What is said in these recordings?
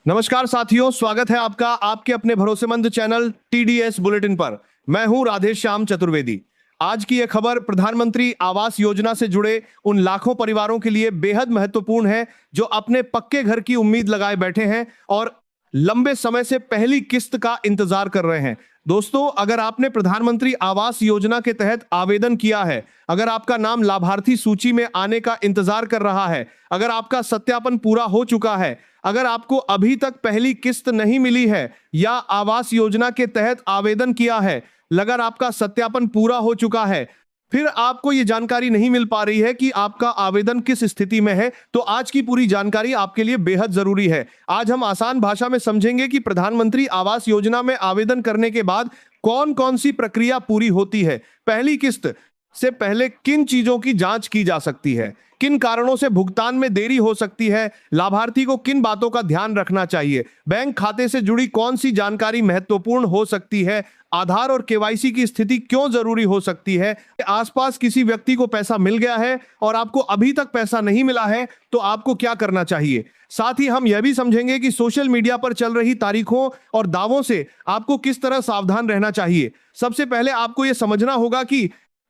नमस्कार साथियों, स्वागत है आपका आपके अपने भरोसेमंद चैनल टीडीएस बुलेटिन पर। मैं हूं राधेश्याम चतुर्वेदी। आज की यह खबर प्रधानमंत्री आवास योजना से जुड़े उन लाखों परिवारों के लिए बेहद महत्वपूर्ण है जो अपने पक्के घर की उम्मीद लगाए बैठे हैं और लंबे समय से पहली किस्त का इंतजार कर रहे हैं। दोस्तों, अगर आपने प्रधानमंत्री आवास योजना के तहत आवेदन किया है, अगर आपका नाम लाभार्थी सूची में आने का इंतजार कर रहा है, अगर आपका सत्यापन पूरा हो चुका है, अगर आपको अभी तक पहली किस्त नहीं मिली है या आवास योजना के तहत आवेदन किया है, अगर आपका सत्यापन पूरा हो चुका है, फिर आपको यह जानकारी नहीं मिल पा रही है कि आपका आवेदन किस स्थिति में है, तो आज की पूरी जानकारी आपके लिए बेहद जरूरी है। आज हम आसान भाषा में समझेंगे कि प्रधानमंत्री आवास योजना में आवेदन करने के बाद कौन कौन सी प्रक्रिया पूरी होती है, पहली किस्त से पहले किन चीजों की जांच की जा सकती है, किन कारणों से भुगतान में देरी हो सकती है, लाभार्थी को किन बातों का ध्यान रखना चाहिए, बैंक खाते से जुड़ी कौन सी जानकारी महत्वपूर्ण हो सकती है, आधार और केवाईसी की स्थिति क्यों जरूरी हो सकती है, आसपास किसी व्यक्ति को पैसा मिल गया है और आपको अभी तक पैसा नहीं मिला है तो आपको क्या करना चाहिए। साथ ही हम यह भी समझेंगे कि सोशल मीडिया पर चल रही तारीखों और दावों से आपको किस तरह सावधान रहना चाहिए। सबसे पहले आपको यह समझना होगा कि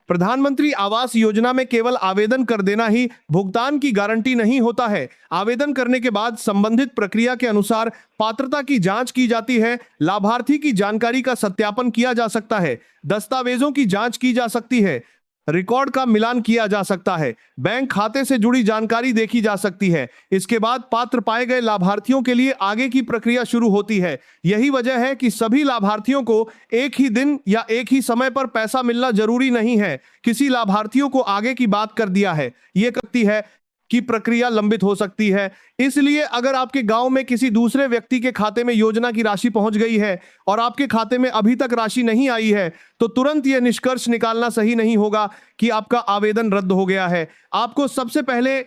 प्रधानमंत्री आवास योजना में केवल आवेदन कर देना ही भुगतान की गारंटी नहीं होता है। आवेदन करने के बाद संबंधित प्रक्रिया के अनुसार पात्रता की जांच की जाती है, लाभार्थी की जानकारी का सत्यापन किया जा सकता है, दस्तावेजों की जांच की जा सकती है, रिकॉर्ड का मिलान किया जा सकता है, बैंक खाते से जुड़ी जानकारी देखी जा सकती है। इसके बाद पात्र पाए गए लाभार्थियों के लिए आगे की प्रक्रिया शुरू होती है। यही वजह है कि सभी लाभार्थियों को एक ही दिन या एक ही समय पर पैसा मिलना जरूरी नहीं है। किसी लाभार्थियों को आगे की बात कर दिया है, ये करती है कि प्रक्रिया लंबित हो सकती है। इसलिए अगर आपके गांव में किसी दूसरे व्यक्ति के खाते में योजना की राशि पहुंच गई है और आपके खाते में अभी तक राशि नहीं आई है, तो तुरंत यह निष्कर्ष निकालना सही नहीं होगा कि आपका आवेदन रद्द हो गया है। आपको सबसे पहले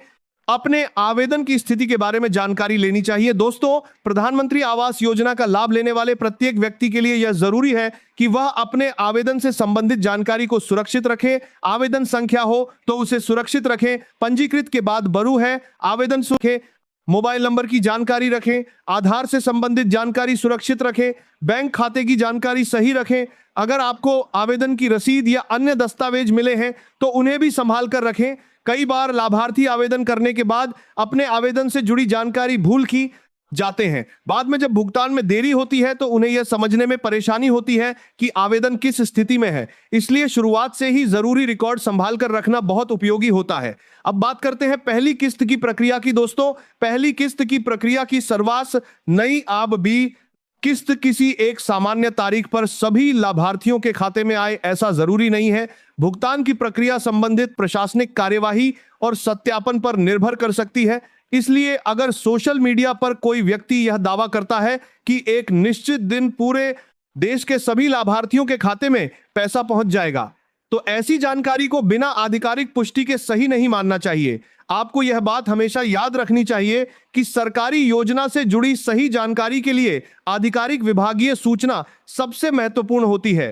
अपने आवेदन की स्थिति के बारे में जानकारी लेनी चाहिए। दोस्तों, प्रधानमंत्री आवास योजना का लाभ लेने वाले प्रत्येक व्यक्ति के लिए यह जरूरी है कि वह अपने आवेदन से संबंधित जानकारी को सुरक्षित रखें। आवेदन संख्या हो तो उसे सुरक्षित रखें, पंजीकृत के बाद बरू है आवेदन रखें, मोबाइल नंबर की जानकारी रखें, आधार से संबंधित जानकारी सुरक्षित रखें, बैंक खाते की जानकारी सही रखें। अगर आपको आवेदन की रसीद या अन्य दस्तावेज मिले हैं तो उन्हें भी संभाल कर रखें। कई बार लाभार्थी आवेदन करने के बाद अपने आवेदन से जुड़ी जानकारी भूल की जाते हैं। बाद में जब भुगतान में देरी होती है तो उन्हें यह समझने में परेशानी होती है कि आवेदन किस स्थिति में है। इसलिए शुरुआत से ही जरूरी रिकॉर्ड संभाल कर रखना बहुत उपयोगी होता है। अब बात करते हैं पहली किस्त की प्रक्रिया की। दोस्तों, पहली किस्त की प्रक्रिया की शुरुआत नई आब बी किस्त किसी एक सामान्य तारीख पर सभी लाभार्थियों के खाते में आए, ऐसा जरूरी नहीं है। भुगतान की प्रक्रिया संबंधित प्रशासनिक कार्यवाही और सत्यापन पर निर्भर कर सकती है। इसलिए अगर सोशल मीडिया पर कोई व्यक्ति यह दावा करता है कि एक निश्चित दिन पूरे देश के सभी लाभार्थियों के खाते में पैसा पहुंच जाएगा, तो ऐसी जानकारी को बिना आधिकारिक पुष्टि के सही नहीं मानना चाहिए। आपको यह बात हमेशा याद रखनी चाहिए कि सरकारी योजना से जुड़ी सही जानकारी के लिए आधिकारिक विभागीय सूचना सबसे महत्वपूर्ण होती है।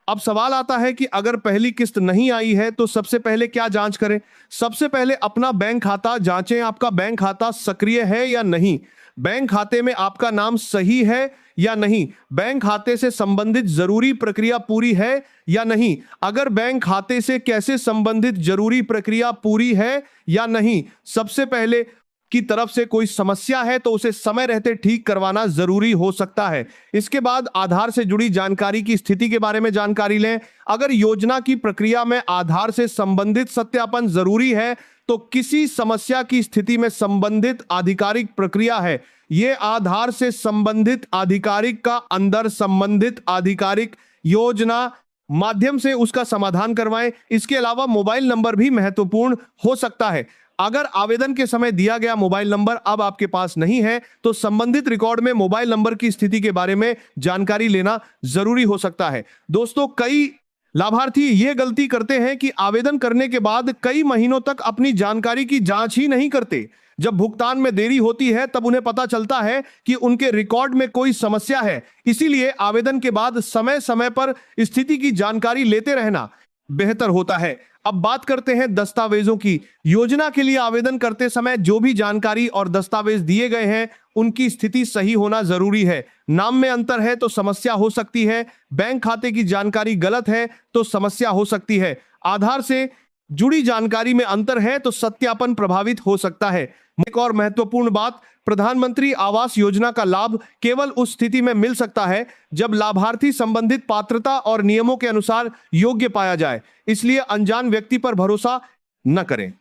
अब सवाल आता है कि अगर पहली किस्त नहीं आई है तो सबसे पहले क्या जांच करें। सबसे पहले अपना बैंक खाता जांचें। आपका बैंक खाता सक्रिय है या नहीं, बैंक खाते में आपका नाम सही है या नहीं, बैंक खाते से संबंधित जरूरी प्रक्रिया पूरी है या नहीं, अगर बैंक खाते से कैसे संबंधित जरूरी प्रक्रिया पूरी है या नहीं, सबसे पहले की तरफ से कोई समस्या है तो उसे समय रहते ठीक करवाना जरूरी हो सकता है। इसके बाद आधार से जुड़ी जानकारी की स्थिति के बारे में जानकारी लें। अगर योजना की प्रक्रिया में आधार से संबंधित सत्यापन जरूरी है तो किसी समस्या की स्थिति में संबंधित आधिकारिक प्रक्रिया है, ये आधार से संबंधित आधिकारिक का अंदर संबंधित आधिकारिक योजना माध्यम से उसका समाधान करवाएं। इसके अलावा मोबाइल नंबर भी महत्वपूर्ण हो सकता है। अगर आवेदन के समय दिया गया मोबाइल नंबर अब आपके पास नहीं है तो संबंधित रिकॉर्ड में मोबाइल नंबर की स्थिति के बारे में जानकारी लेना जरूरी हो सकता है। दोस्तों, कई लाभार्थी ये गलती करते हैं कि आवेदन करने के बाद कई महीनों तक अपनी जानकारी की जांच ही नहीं करते। जब भुगतान में देरी होती है तब उन्हें पता चलता है कि उनके रिकॉर्ड में कोई समस्या है। इसीलिए आवेदन के बाद समय समय पर स्थिति की जानकारी लेते रहना बेहतर होता है। अब बात करते हैं दस्तावेजों की। योजना के लिए आवेदन करते समय जो भी जानकारी और दस्तावेज दिए गए हैं उनकी स्थिति सही होना जरूरी है। नाम में अंतर है तो समस्या हो सकती है। बैंक खाते की जानकारी गलत है तो समस्या हो सकती है। आधार से जुड़ी जानकारी में अंतर है तो सत्यापन प्रभावित हो सकता है। एक और महत्वपूर्ण बात, प्रधानमंत्री आवास योजना का लाभ केवल उस स्थिति में मिल सकता है जब लाभार्थी संबंधित पात्रता और नियमों के अनुसार योग्य पाया जाए, इसलिए अनजान व्यक्ति पर भरोसा न करें।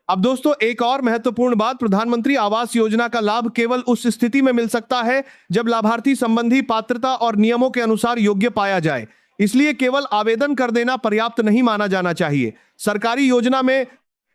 अब दोस्तों, एक और महत्वपूर्ण बात, प्रधानमंत्री आवास योजना का लाभ केवल उस स्थिति में मिल सकता है जब लाभार्थी संबंधी पात्रता और नियमों के अनुसार योग्य पाया जाए, इसलिए केवल आवेदन कर देना पर्याप्त नहीं माना जाना चाहिए। सरकारी योजना में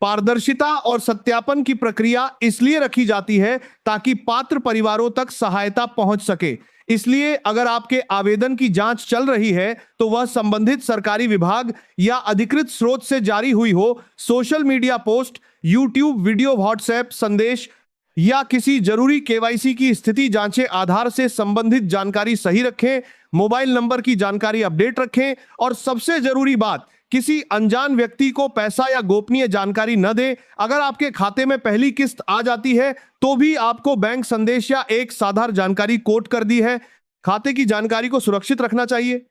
पारदर्शिता और सत्यापन की प्रक्रिया इसलिए रखी जाती है ताकि पात्र परिवारों तक सहायता पहुंच सके। इसलिए अगर आपके आवेदन की जांच चल रही है तो वह संबंधित सरकारी विभाग या अधिकृत स्रोत से जारी हुई हो। Social media post, YouTube video, WhatsApp संदेश या किसी जरूरी केवाईसी की स्थिति जांचें। आधार से संबंधित जानकारी सही रखें, मोबाइल नंबर की जानकारी अपडेट रखें और सबसे जरूरी बात, किसी अनजान व्यक्ति को पैसा या गोपनीय जानकारी न दें। अगर आपके खाते में पहली किस्त आ जाती है तो भी आपको बैंक संदेश या एक साधारण जानकारी कोड कर दी है। खाते की जानकारी को सुरक्षित रखना चाहिए।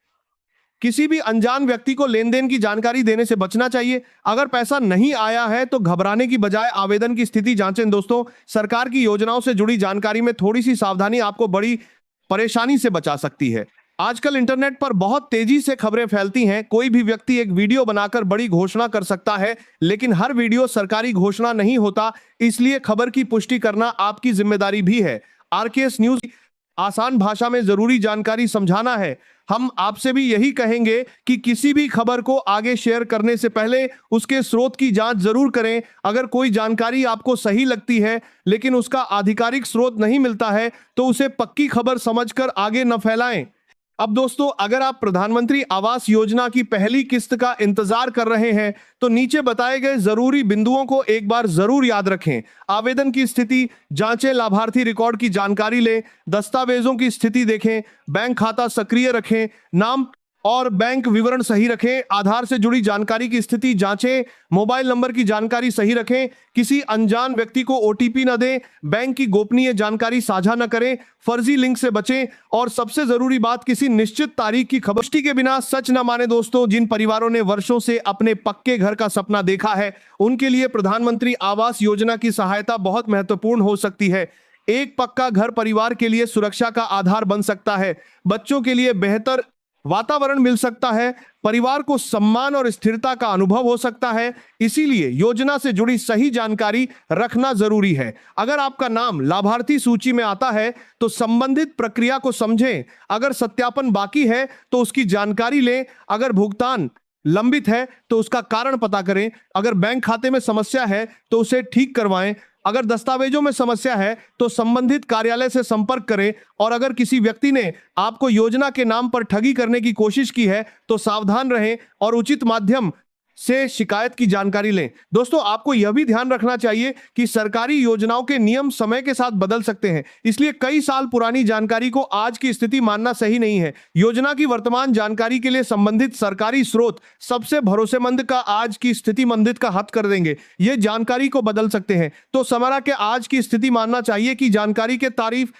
किसी भी अनजान व्यक्ति को लेन देन की जानकारी देने से बचना चाहिए। अगर पैसा नहीं आया है तो घबराने की बजाय आवेदन की स्थिति जांचें। दोस्तों, सरकार की योजनाओं से जुड़ी जानकारी में थोड़ी सी सावधानी आपको बड़ी परेशानी से बचा सकती है। आजकल इंटरनेट पर बहुत तेजी से खबरें फैलती हैं। कोई भी व्यक्ति एक वीडियो बनाकर बड़ी घोषणा कर सकता है, लेकिन हर वीडियो सरकारी घोषणा नहीं होता, इसलिए खबर की पुष्टि करना आपकी जिम्मेदारी भी है। आरकेएस न्यूज आसान भाषा में जरूरी जानकारी समझाना है। हम आपसे भी यही कहेंगे कि किसी भी खबर को आगे शेयर करने से पहले उसके स्रोत की जांच जरूर करें। अगर कोई जानकारी आपको सही लगती है लेकिन उसका आधिकारिक स्रोत नहीं मिलता है तो उसे पक्की खबर समझकर आगे न फैलाएं। अब दोस्तों, अगर आप प्रधानमंत्री आवास योजना की पहली किस्त का इंतजार कर रहे हैं तो नीचे बताए गए जरूरी बिंदुओं को एक बार जरूर याद रखें। आवेदन की स्थिति जांचें, लाभार्थी रिकॉर्ड की जानकारी लें, दस्तावेजों की स्थिति देखें, बैंक खाता सक्रिय रखें, नाम और बैंक विवरण सही रखें, आधार से जुड़ी जानकारी की स्थिति जांचें, मोबाइल नंबर की जानकारी सही रखें, किसी अनजान व्यक्ति को ओटीपी न दें, बैंक की गोपनीय जानकारी साझा न करें, फर्जी लिंक से बचें और सबसे जरूरी बात, किसी निश्चित तारीख की खबरपुष्टि के बिना सच न माने। दोस्तों, जिन परिवारों ने वर्षों से अपने पक्के घर का सपना देखा है उनके लिए प्रधानमंत्री आवास योजना की सहायता बहुत महत्वपूर्ण हो सकती है। एक पक्का घर परिवार के लिए सुरक्षा का आधार बन सकता है, बच्चों के लिए बेहतर वातावरण मिल सकता है, परिवार को सम्मान और स्थिरता का अनुभव हो सकता है। इसीलिए योजना से जुड़ी सही जानकारी रखना जरूरी है। अगर आपका नाम लाभार्थी सूची में आता है तो संबंधित प्रक्रिया को समझें। अगर सत्यापन बाकी है तो उसकी जानकारी लें। अगर भुगतान लंबित है तो उसका कारण पता करें। अगर बैंक खाते में समस्या है तो उसे ठीक करवाएं। अगर दस्तावेजों में समस्या है तो संबंधित कार्यालय से संपर्क करें। और अगर किसी व्यक्ति ने आपको योजना के नाम पर ठगी करने की कोशिश की है तो सावधान रहें और उचित माध्यम से शिकायत की जानकारी लें। दोस्तों, आपको यह भी ध्यान रखना चाहिए कि सरकारी योजनाओं के नियम समय के साथ बदल सकते हैं, इसलिए कई साल पुरानी जानकारी को आज की स्थिति मानना सही नहीं है। योजना की वर्तमान जानकारी के लिए संबंधित सरकारी स्रोत सबसे भरोसेमंद का आज की स्थिति मंदित का हद कर देंगे। ये जानकारी को बदल सकते हैं, तो समरा के आज की स्थिति मानना चाहिए कि जानकारी के तारीफ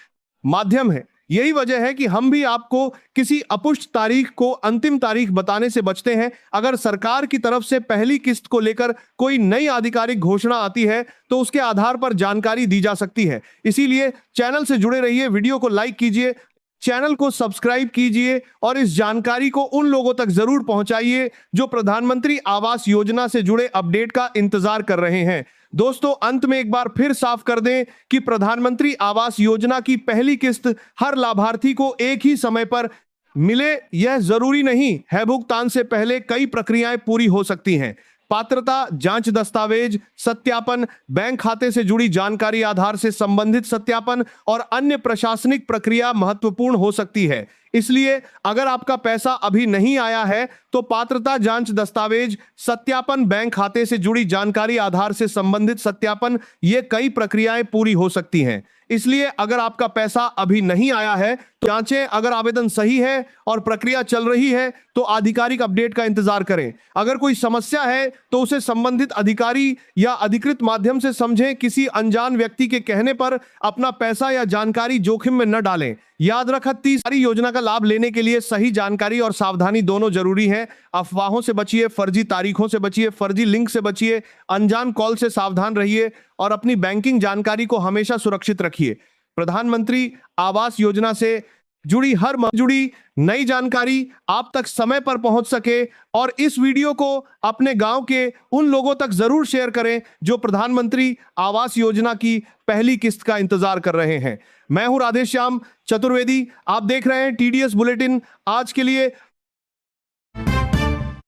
माध्यम है। यही वजह है कि हम भी आपको किसी अपुष्ट तारीख को अंतिम तारीख बताने से बचते हैं। अगर सरकार की तरफ से पहली किस्त को लेकर कोई नई आधिकारिक घोषणा आती है तो उसके आधार पर जानकारी दी जा सकती है। इसीलिए चैनल से जुड़े रहिए, वीडियो को लाइक कीजिए, चैनल को सब्सक्राइब कीजिए और इस जानकारी को उन लोगों तक जरूर पहुंचाइए जो प्रधानमंत्री आवास योजना से जुड़े अपडेट का इंतजार कर रहे हैं। दोस्तों, अंत में एक बार फिर साफ कर दें कि प्रधानमंत्री आवास योजना की पहली किस्त हर लाभार्थी को एक ही समय पर मिले यह जरूरी नहीं है। भुगतान से पहले कई प्रक्रियाएं पूरी हो सकती हैं। पात्रता जांच, दस्तावेज सत्यापन, बैंक खाते से जुड़ी जानकारी, आधार से संबंधित सत्यापन और अन्य प्रशासनिक प्रक्रिया महत्वपूर्ण हो सकती है। इसलिए अगर आपका पैसा अभी नहीं आया है तो पात्रता जांच, दस्तावेज सत्यापन, बैंक खाते से जुड़ी जानकारी, आधार से संबंधित सत्यापन, ये कई प्रक्रियाएं पूरी हो सकती हैं। इसलिए अगर आपका पैसा अभी नहीं आया है तो जांचें, अगर आवेदन सही है और प्रक्रिया चल रही है तो आधिकारिक अपडेट का इंतजार करें। अगर कोई समस्या है तो उसे संबंधित अधिकारी या अधिकृत माध्यम से समझें। किसी अनजान व्यक्ति के कहने पर अपना पैसा या जानकारी जोखिम में न डालें। याद रखें, सारी योजना का लाभ लेने के लिए सही जानकारी और सावधानी दोनों जरूरी है। अफवाहों से बचिए, फर्जी तारीखों से बचिए, फर्जी लिंक से बचिए, अनजान कॉल से सावधान रहिए और अपनी बैंकिंग जानकारी को हमेशा सुरक्षित रखिए। प्रधानमंत्री आवास योजना से जुड़ी नई जानकारी आप तक समय पर पहुंच सके और इस वीडियो को अपने गांव के उन लोगों तक जरूर शेयर करें जो प्रधानमंत्री आवास योजना की पहली किस्त का इंतजार कर रहे हैं। मैं हूं राधेश्याम चतुर्वेदी, आप देख रहे हैं टीडीएस बुलेटिन। आज के लिए